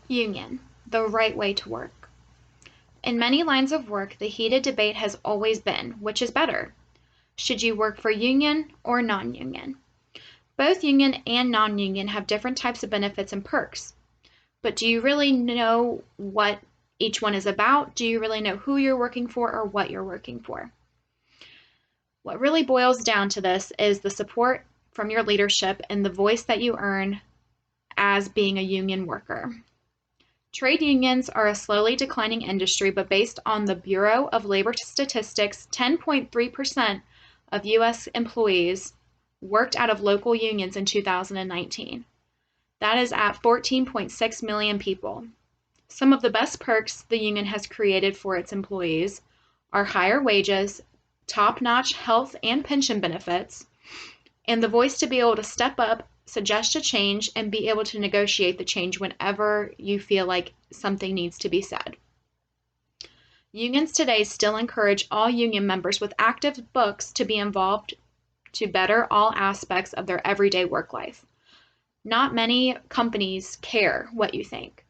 Union, the right way to work. In many lines of work, the heated debate has always been, which is better? Should you work for union or non-union? Both union and non-union have different types of benefits and perks. But do you really know what each one is about? Do you really know who you're working for or what you're working for? What really boils down to this is the support from your leadership and the voice that you earn as being a union worker. Trade unions are a slowly declining industry, but based on the Bureau of Labor Statistics, 10.3% of U.S. employees worked out of local unions in 2019. That is at 14.6 million people. Some of the best perks the union has created for its employees are higher wages, top-notch health and pension benefits, and the voice to be able to step up, suggest a change, and be able to negotiate the change whenever you feel like something needs to be said. Unions today still encourage all union members with active books to be involved to better all aspects of their everyday work life. Not many companies care what you think.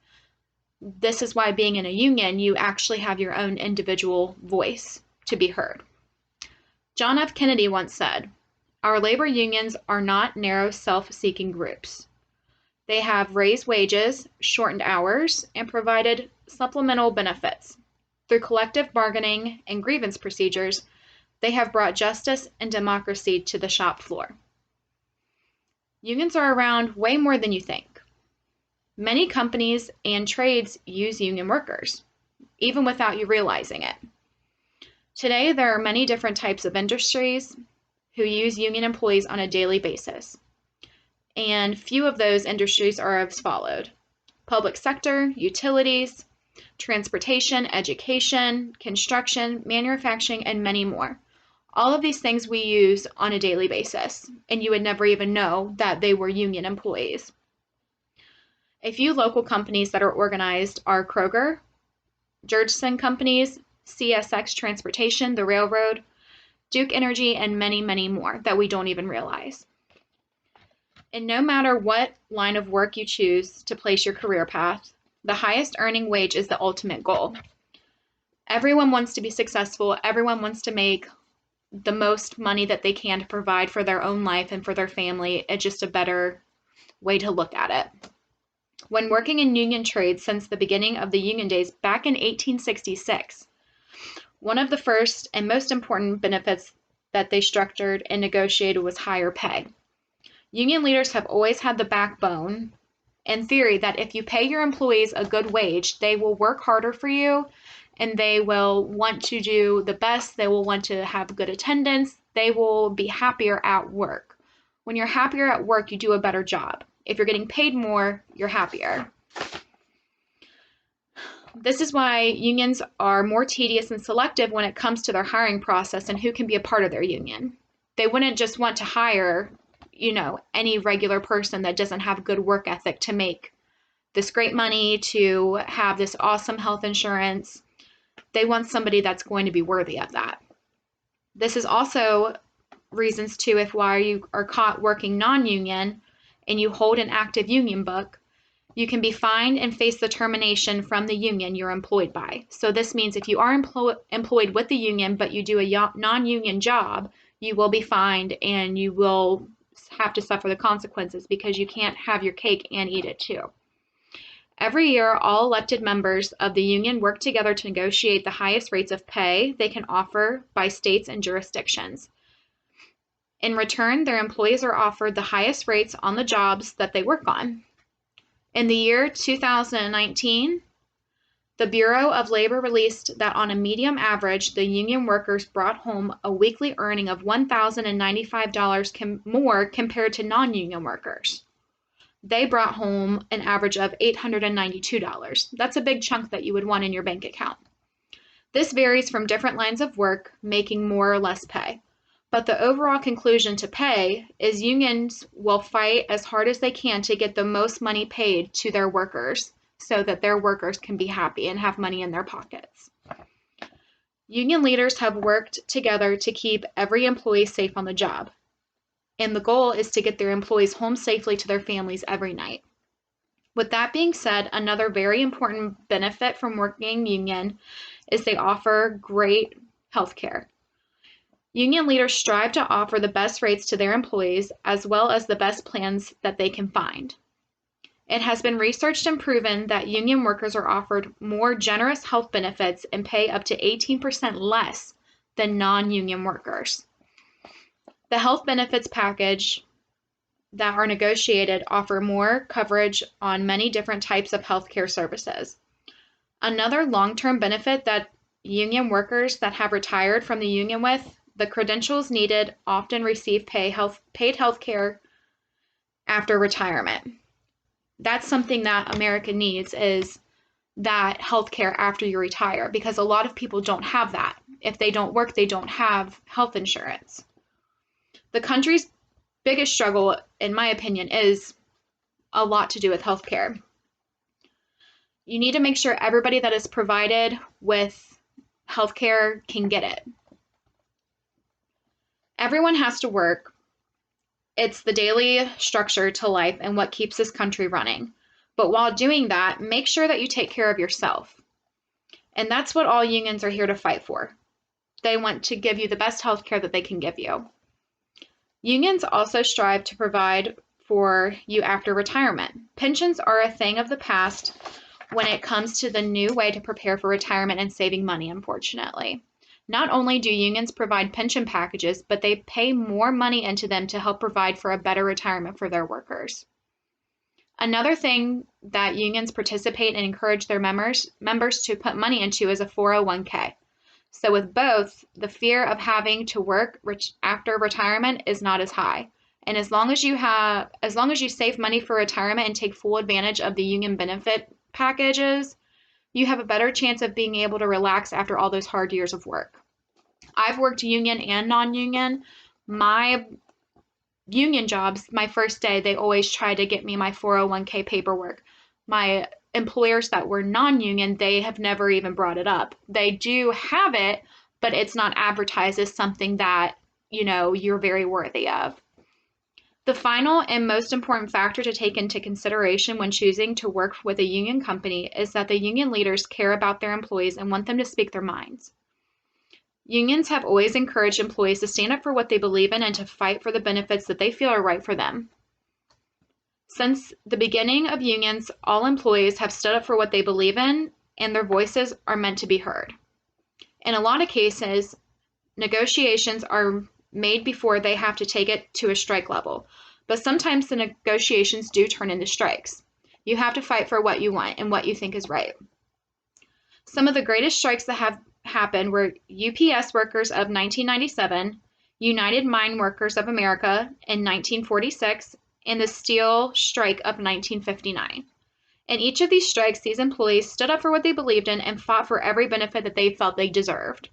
This is why being in a union, you actually have your own individual voice to be heard. John F. Kennedy once said, "Our labor unions are not narrow self-seeking groups. They have raised wages, shortened hours, and provided supplemental benefits. Through collective bargaining and grievance procedures, they have brought justice and democracy to the shop floor." Unions are around way more than you think. Many companies and trades use union workers, even without you realizing it. Today, there are many different types of industries who use union employees on a daily basis. And few of those industries are as followed: public sector, utilities, transportation, education, construction, manufacturing, and many more. All of these things we use on a daily basis, and you would never even know that they were union employees. A few local companies that are organized are Kroger, Jurgensen Companies, CSX Transportation, the railroad, Duke Energy, and many, many more that we don't even realize. And no matter what line of work you choose to place your career path, the highest earning wage is the ultimate goal. Everyone wants to be successful. Everyone wants to make the most money that they can to provide for their own life and for their family. It's just a better way to look at it. When working in union trades since the beginning of the union days back in 1866, one of the first and most important benefits that they structured and negotiated was higher pay. Union leaders have always had the backbone and theory that if you pay your employees a good wage, they will work harder for you and they will want to do the best. They will want to have good attendance. They will be happier at work. When you're happier at work, you do a better job. If you're getting paid more, you're happier. This is why unions are more tedious and selective when it comes to their hiring process and who can be a part of their union. They wouldn't just want to hire, any regular person that doesn't have good work ethic to make this great money, to have this awesome health insurance. They want somebody that's going to be worthy of that. This is also reasons too if why you are caught working non-union and you hold an active union book, you can be fined and face the termination from the union you're employed by. So this means if you are employed with the union, but you do a non-union job, you will be fined and you will have to suffer the consequences because you can't have your cake and eat it too. Every year, all elected members of the union work together to negotiate the highest rates of pay they can offer by states and jurisdictions. In return, their employees are offered the highest rates on the jobs that they work on. In the year 2019, the Bureau of Labor released that on a medium average, the union workers brought home a weekly earning of $1,095 more compared to non-union workers. They brought home an average of $892. That's a big chunk that you would want in your bank account. This varies from different lines of work, making more or less pay. But the overall conclusion to pay is unions will fight as hard as they can to get the most money paid to their workers so that their workers can be happy and have money in their pockets. Union leaders have worked together to keep every employee safe on the job, and the goal is to get their employees home safely to their families every night. With that being said, another very important benefit from working union is they offer great health care. Union leaders strive to offer the best rates to their employees as well as the best plans that they can find. It has been researched and proven that union workers are offered more generous health benefits and pay up to 18% less than non-union workers. The health benefits package that are negotiated offer more coverage on many different types of healthcare services. Another long-term benefit that union workers that have retired from the union with the credentials needed often receive paid health care after retirement. That's something that America needs, is that health care after you retire, because a lot of people don't have that. If they don't work, they don't have health insurance. The country's biggest struggle, in my opinion, is a lot to do with health care. You need to make sure everybody that is provided with health care can get it. Everyone has to work. It's the daily structure to life and what keeps this country running. But while doing that, make sure that you take care of yourself. And that's what all unions are here to fight for. They want to give you the best health care that they can give you. Unions also strive to provide for you after retirement. Pensions are a thing of the past when it comes to the new way to prepare for retirement and saving money, unfortunately. Not only do unions provide pension packages, but they pay more money into them to help provide for a better retirement for their workers. Another thing that unions participate and encourage their members to put money into is a 401k. So with both, the fear of having to work after retirement is not as high. And as long as you save money for retirement and take full advantage of the union benefit packages, you have a better chance of being able to relax after all those hard years of work. I've worked union and non-union. My union jobs, my first day, they always try to get me my 401k paperwork. My employers that were non-union, they have never even brought it up. They do have it, but it's not advertised as something that, you're very worthy of. The final and most important factor to take into consideration when choosing to work with a union company is that the union leaders care about their employees and want them to speak their minds. Unions have always encouraged employees to stand up for what they believe in and to fight for the benefits that they feel are right for them. Since the beginning of unions, all employees have stood up for what they believe in, and their voices are meant to be heard. In a lot of cases, negotiations are made before they have to take it to a strike level, but sometimes the negotiations do turn into strikes. You have to fight for what you want and what you think is right. Some of the greatest strikes that have happened were UPS workers of 1997, United Mine Workers of America in 1946, and the steel strike of 1959. In each of these strikes, these employees stood up for what they believed in and fought for every benefit that they felt they deserved.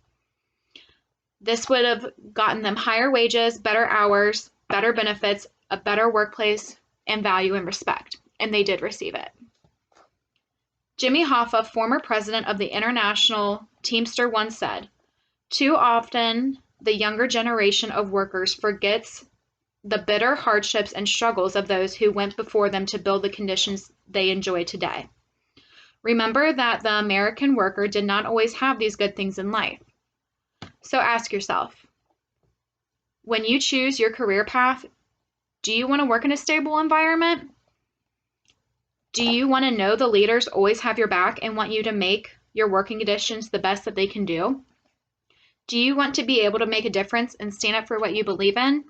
This would have gotten them higher wages, better hours, better benefits, a better workplace, and value and respect, and they did receive it. Jimmy Hoffa, former president of the International Teamster, once said, "Too often, the younger generation of workers forgets the bitter hardships and struggles of those who went before them to build the conditions they enjoy today. Remember that the American worker did not always have these good things in life." So ask yourself, when you choose your career path, do you want to work in a stable environment? Do you want to know the leaders always have your back and want you to make your working conditions the best that they can do? Do you want to be able to make a difference and stand up for what you believe in?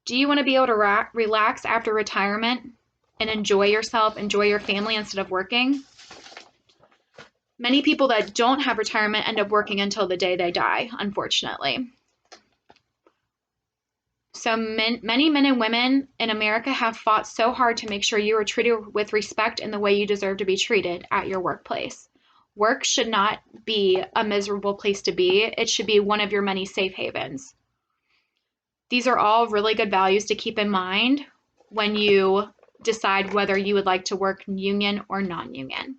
Do you want to be able to relax after retirement and enjoy yourself, enjoy your family instead of working? Many people that don't have retirement end up working until the day they die, unfortunately. So many men and women in America have fought so hard to make sure you are treated with respect in the way you deserve to be treated at your workplace. Work should not be a miserable place to be. It should be one of your many safe havens. These are all really good values to keep in mind when you decide whether you would like to work union or non-union.